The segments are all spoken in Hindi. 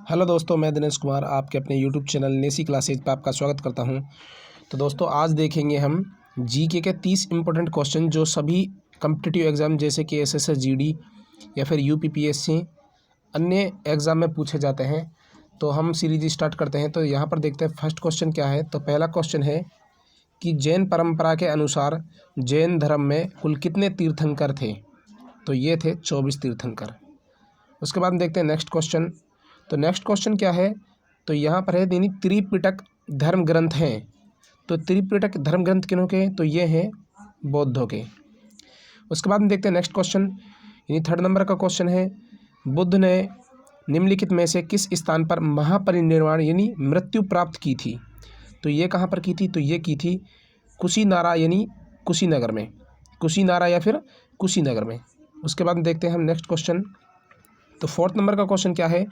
हेलो दोस्तों, मैं दिनेश कुमार आपके अपने यूट्यूब चैनल नेसी क्लासेज पर आपका स्वागत करता हूं। तो दोस्तों, आज देखेंगे हम जीके के 30 इंपॉर्टेंट क्वेश्चन जो सभी कम्पिटिटिव एग्ज़ाम जैसे कि एसएससी जीडी या फिर यूपीपीएससी अन्य एग्ज़ाम में पूछे जाते हैं। तो हम सीरीज स्टार्ट करते हैं। तो यहाँ पर देखते हैं फर्स्ट क्वेश्चन क्या है। तो पहला क्वेश्चन है कि जैन परंपरा के अनुसार जैन धर्म में कुल कितने तीर्थंकर थे। तो ये थे 24 तीर्थंकर। उसके बाद देखते हैं नेक्स्ट क्वेश्चन। तो नेक्स्ट क्वेश्चन क्या है। तो यहाँ पर है यानी त्रिपिटक धर्म ग्रंथ हैं। तो त्रिपिटक धर्म ग्रंथ किन्हों के, तो ये हैं बौद्धों के। उसके बाद में देखते हैं नेक्स्ट क्वेश्चन, यानी थर्ड नंबर का क्वेश्चन है, बुद्ध ने निम्नलिखित में से किस स्थान पर महापरिनिर्वाण यानी मृत्यु प्राप्त की थी। तो ये कहाँ पर की थी, तो ये की थी कुशीनारा यानी कुशीनगर में, कुशीनारा या फिर कुशीनगर में। उसके बाद देखते हैं हम नेक्स्ट क्वेश्चन। तो फोर्थ नंबर का क्वेश्चन क्या है,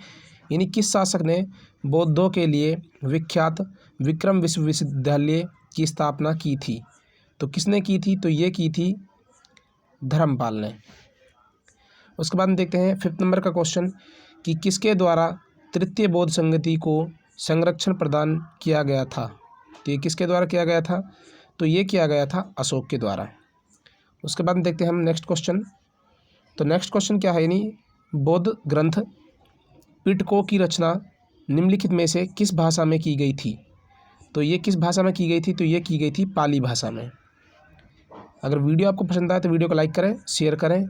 यानी किस शासक ने बौद्धों के लिए विख्यात विक्रम विश्वविद्यालय की स्थापना की थी। तो किसने की थी, तो ये की थी धर्मपाल ने। उसके बाद देखते हैं फिफ्थ नंबर का क्वेश्चन कि किसके द्वारा तृतीय बौद्ध संगति को संरक्षण प्रदान किया गया था। तो ये किसके द्वारा किया गया था, तो ये किया गया था अशोक के द्वारा। उसके बाद देखते हैं हम नेक्स्ट क्वेश्चन। तो नेक्स्ट क्वेश्चन क्या है, यानी बौद्ध ग्रंथ पिटकों की रचना निम्नलिखित में से किस भाषा में की गई थी। तो ये किस भाषा में की गई थी, तो ये की गई थी पाली भाषा में। अगर वीडियो आपको पसंद आए तो वीडियो को लाइक करें, शेयर करें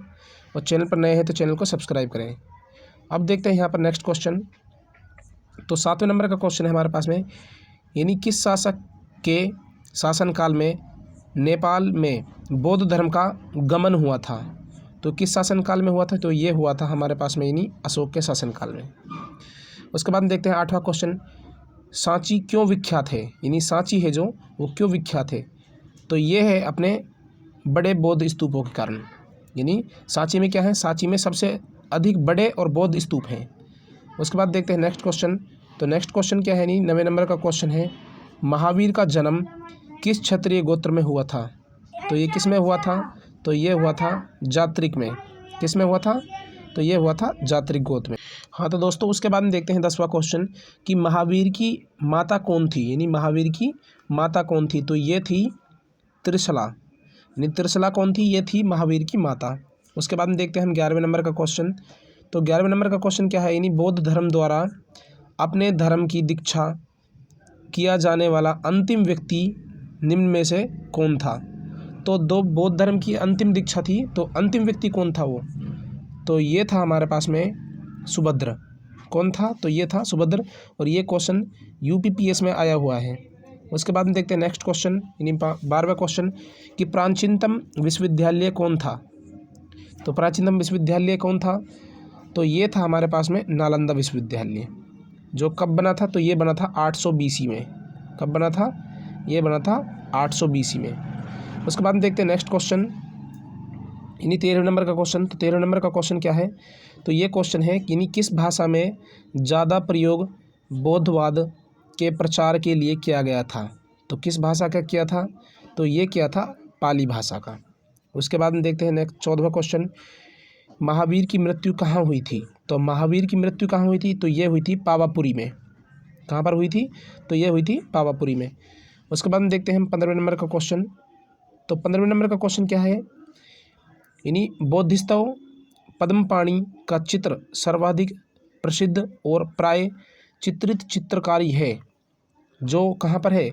और चैनल पर नए हैं तो चैनल को सब्सक्राइब करें। अब देखते हैं यहाँ पर नेक्स्ट क्वेश्चन। तो सातवें नंबर का क्वेश्चन है हमारे पास में, यानी किस शासक के शासनकाल में नेपाल में बौद्ध धर्म का गमन हुआ था। तो किस शासनकाल में हुआ था, तो ये हुआ था हमारे पास में यानी अशोक के शासनकाल में। उसके बाद देखते हैं आठवां क्वेश्चन, सांची क्यों विख्यात है, यानी सांची है जो वो क्यों विख्यात है। तो ये है अपने बड़े बौद्ध स्तूपों के कारण। यानी सांची में क्या है, सांची में सबसे अधिक बड़े और बौद्ध स्तूप हैं। उसके बाद देखते हैं नेक्स्ट क्वेश्चन। तो नेक्स्ट क्वेश्चन क्या है, यानी 9वें नंबर का क्वेश्चन है, महावीर का जन्म किस क्षत्रिय गोत्र में हुआ था। तो ये किस में हुआ था, तो ये हुआ था जात्रिक में। किस में हुआ था, तो ये हुआ था जात्रिक गोत्र में। हाँ तो दोस्तों, उसके बाद में देखते हैं 10वां क्वेश्चन कि महावीर की माता कौन थी, यानी महावीर की माता कौन थी। तो ये थी त्रिशला, यानी त्रिशला कौन थी, ये थी महावीर की माता। उसके बाद में देखते हैं हम 11वें नंबर का क्वेश्चन। तो 11वें नंबर का क्वेश्चन क्या है, यानी बौद्ध धर्म द्वारा अपने धर्म की दीक्षा किया जाने वाला अंतिम व्यक्ति निम्न में से कौन था। तो दो बौद्ध धर्म की अंतिम दीक्षा थी, तो अंतिम व्यक्ति कौन था वो, तो ये था हमारे पास में सुभद्र। कौन था, तो ये था सुभद्र। और ये क्वेश्चन यूपीपीएस में आया हुआ है। उसके बाद में देखते हैं नेक्स्ट क्वेश्चन, यानी 12वां क्वेश्चन कि प्राचीनतम विश्वविद्यालय कौन था। तो प्राचीनतम विश्वविद्यालय कौन था, तो ये था हमारे पास में नालंदा विश्वविद्यालय। जो कब बना था, तो ये बना था 800 BC में। कब बना था, ये बना था 800 BC में। उसके बाद में देखते हैं नेक्स्ट क्वेश्चन, यानी 13वें नंबर का क्वेश्चन। तो 13वें नंबर का क्वेश्चन क्या है, तो ये क्वेश्चन है कि यानी किस भाषा में ज़्यादा प्रयोग बौद्धवाद के प्रचार के लिए किया गया था। तो किस भाषा का किया था, तो ये किया था पाली भाषा का। उसके बाद में देखते हैं नेक्स्ट 14वां क्वेश्चन, महावीर की मृत्यु कहाँ हुई थी। तो महावीर की मृत्यु कहाँ हुई थी, तो ये हुई थी पावापुरी में। कहाँ पर हुई थी, तो ये हुई थी पावापुरी में। उसके बाद में देखते हैं हम 15वें नंबर का क्वेश्चन। तो 15वें नंबर का क्वेश्चन क्या है, यानी बोधिसत्व पद्मपाणि का चित्र सर्वाधिक प्रसिद्ध और प्राय चित्रित चित्रकारी है जो कहाँ पर है।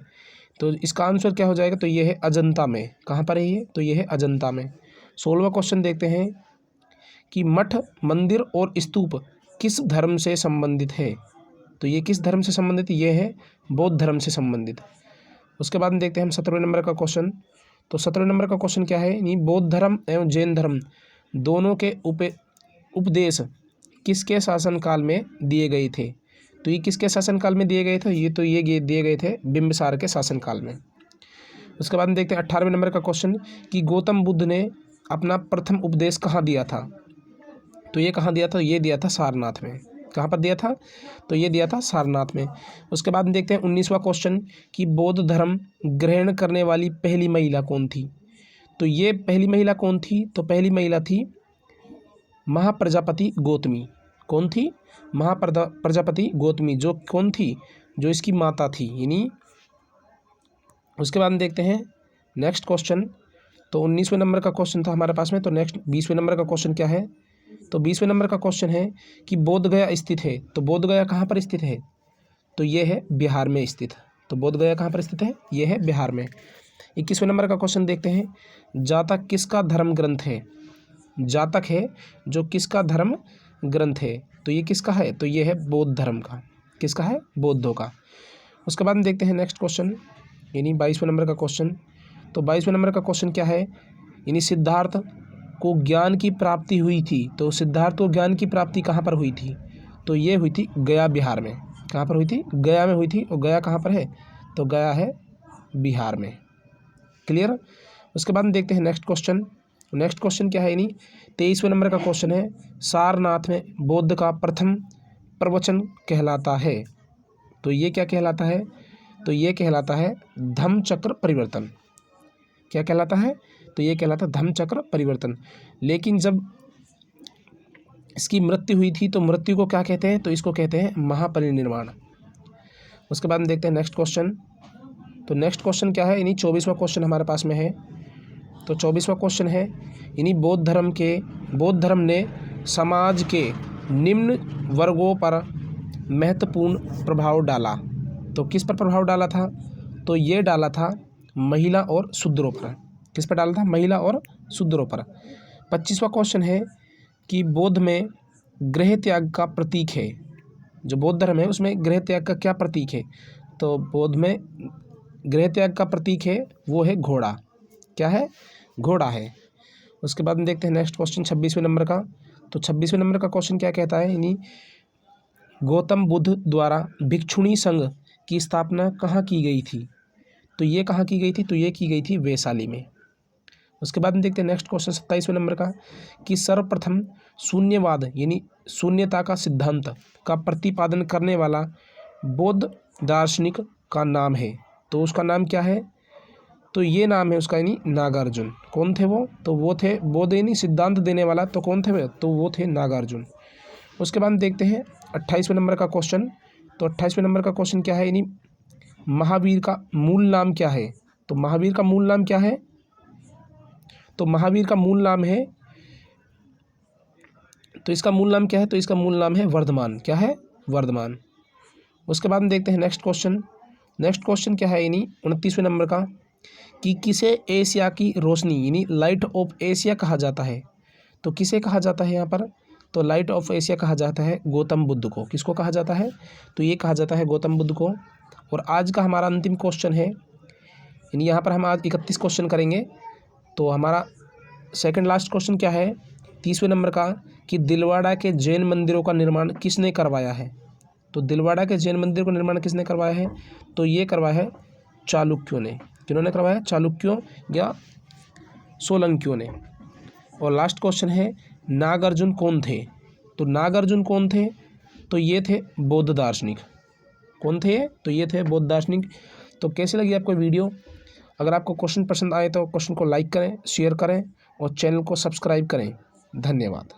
तो इसका आंसर क्या हो जाएगा, तो ये है अजंता में। कहाँ पर है ये, तो ये है अजंता में। 16वां क्वेश्चन देखते हैं कि मठ मंदिर और स्तूप किस धर्म से संबंधित है। तो ये किस धर्म से संबंधित, ये है बौद्ध धर्म से संबंधित। उसके बाद में देखते हैं हम 17वें नंबर का क्वेश्चन। तो 17वें नंबर का क्वेश्चन क्या है, यानी बौद्ध धर्म एवं जैन धर्म दोनों के उपदेश किसके शासनकाल में दिए गए थे। तो ये किसके शासनकाल में दिए गए थे, ये तो ये दिए गए थे बिंबिसार के शासनकाल में। उसके बाद में देखते हैं 18वें नंबर का क्वेश्चन कि गौतम बुद्ध ने अपना प्रथम उपदेश कहाँ दिया था। तो ये कहाँ दिया था, ये दिया था सारनाथ में। कहाँ पर दिया था, तो ये दिया था सारनाथ में। उसके बाद में देखते हैं 19वां क्वेश्चन कि बौद्ध धर्म ग्रहण करने वाली पहली महिला कौन थी। तो ये पहली महिला कौन थी, तो पहली महिला थी महाप्रजापति गौतमी। कौन थी? प्रजापति गौतमी, जो कौन थी? जो इसकी माता थी, यानी। उसके बाद हम देखते हैं नेक्स्ट क्वेश्चन। तो 19वें नंबर का क्वेश्चन था हमारे पास में। तो नेक्स्ट 20वें नंबर का क्वेश्चन क्या है? तो 20वें नंबर का क्वेश्चन है कि बोध गया स्थित है। तो बोध गया कहाँ पर स्थित है? तो ये है बिहार में स्थित। तो बोध गया कहाँ पर स्थित है? ये है बिहार में। 21वें नंबर का क्वेश्चन देखते हैं, जातक किसका धर्म ग्रंथ है? जातक है जो किसका धर्म ग्रंथ है? तो ये किसका है? तो ये है बौद्ध धर्म का। किसका है? बौद्धों का। उसके बाद में देखते हैं नेक्स्ट क्वेश्चन, यानी 22वें नंबर का क्वेश्चन। तो 22वें नंबर का क्वेश्चन क्या है? यानी सिद्धार्थ को ज्ञान की प्राप्ति हुई थी। तो सिद्धार्थ को ज्ञान की प्राप्ति कहाँ पर हुई थी? तो ये हुई थी गया बिहार में। कहाँ पर हुई थी? गया में हुई थी। और गया कहाँ पर है? तो गया है बिहार में। क्लियर? उसके बाद में देखते हैं नेक्स्ट क्वेश्चन। नेक्स्ट क्वेश्चन क्या है? यानी 23वें नंबर का क्वेश्चन है, सारनाथ में बौद्ध का प्रथम प्रवचन कहलाता है। तो ये क्या कहलाता है? तो ये कहलाता है धम्मचक्र परिवर्तन। क्या कहलाता है? तो ये कहलाता है धम्मचक्र परिवर्तन। लेकिन जब इसकी मृत्यु हुई थी तो मृत्यु को क्या कहते हैं? तो इसको कहते हैं महापरिनिर्वाण। उसके बाद में देखते हैं नेक्स्ट क्वेश्चन। तो नेक्स्ट क्वेश्चन क्या है? यानी 24वां क्वेश्चन हमारे पास में है। तो 24वां क्वेश्चन है, यानी बौद्ध धर्म ने समाज के निम्न वर्गों पर महत्वपूर्ण प्रभाव डाला। तो किस पर प्रभाव डाला था? तो ये डाला था महिला और शूद्रों पर। किस पर डाला था? महिला और शूद्रों पर। 25वां क्वेश्चन है कि बौद्ध में गृह त्याग का प्रतीक है। जो बौद्ध धर्म है उसमें गृह त्याग का क्या प्रतीक है? तो बौद्ध में गृह त्याग का प्रतीक है वो है घोड़ा। क्या है? घोड़ा है। उसके बाद में देखते हैं नेक्स्ट क्वेश्चन 26वें नंबर का। तो 26वें नंबर का क्वेश्चन क्या कहता है? यानी गौतम बुद्ध द्वारा भिक्षुणी संघ की स्थापना कहाँ की गई थी? तो ये कहाँ की गई थी? तो ये की गई थी वैशाली में। उसके बाद में देखते हैं नेक्स्ट क्वेश्चन 27वें नंबर का कि सर्वप्रथम शून्यवाद यानी शून्यता का सिद्धांत का प्रतिपादन करने वाला बौद्ध दार्शनिक का नाम है। तो उसका नाम क्या है? तो ये नाम है उसका, यानी नागार्जुन। कौन थे वो? तो वो थे बौद्ध यानी सिद्धांत देने वाला। तो कौन थे वे? तो वो थे नागार्जुन। उसके बाद देखते हैं 28वें नंबर का क्वेश्चन। तो 28वें नंबर का क्वेश्चन क्या है? यानी महावीर का मूल नाम क्या है? तो महावीर का मूल नाम क्या है? तो महावीर का मूल नाम है, तो इसका मूल नाम क्या है? तो इसका मूल नाम है वर्धमान। क्या है? वर्धमान। उसके बाद में देखते हैं नेक्स्ट क्वेश्चन। नेक्स्ट क्वेश्चन क्या है? यानी 29वें नंबर का कि किसे एशिया की रोशनी यानी लाइट ऑफ एशिया कहा जाता है? तो किसे कहा जाता है यहाँ पर? तो लाइट ऑफ एशिया कहा जाता है गौतम बुद्ध को। किसको कहा जाता है? तो ये कहा जाता है गौतम बुद्ध को। और आज का हमारा अंतिम क्वेश्चन है, यानी यहाँ पर हम आज 31 क्वेश्चन करेंगे। तो हमारा सेकंड लास्ट क्वेश्चन क्या है? 30वें नंबर का कि दिलवाड़ा के जैन मंदिरों का निर्माण किसने करवाया है? तो दिलवाड़ा के जैन मंदिर का निर्माण किसने करवाया है? तो ये करवाया है चालुक्यों ने। किन्होंने करवाया? चालुक्यों या सोलंकियों ने। और लास्ट क्वेश्चन है नागार्जुन कौन थे? तो नागार्जुन कौन थे? तो ये थे बौद्ध दार्शनिक। कौन थे? तो ये थे बौद्ध दार्शनिक। तो कैसी लगी आपको वीडियो? अगर आपको क्वेश्चन पसंद आए तो क्वेश्चन को लाइक करें, शेयर करें और चैनल को सब्सक्राइब करें। धन्यवाद।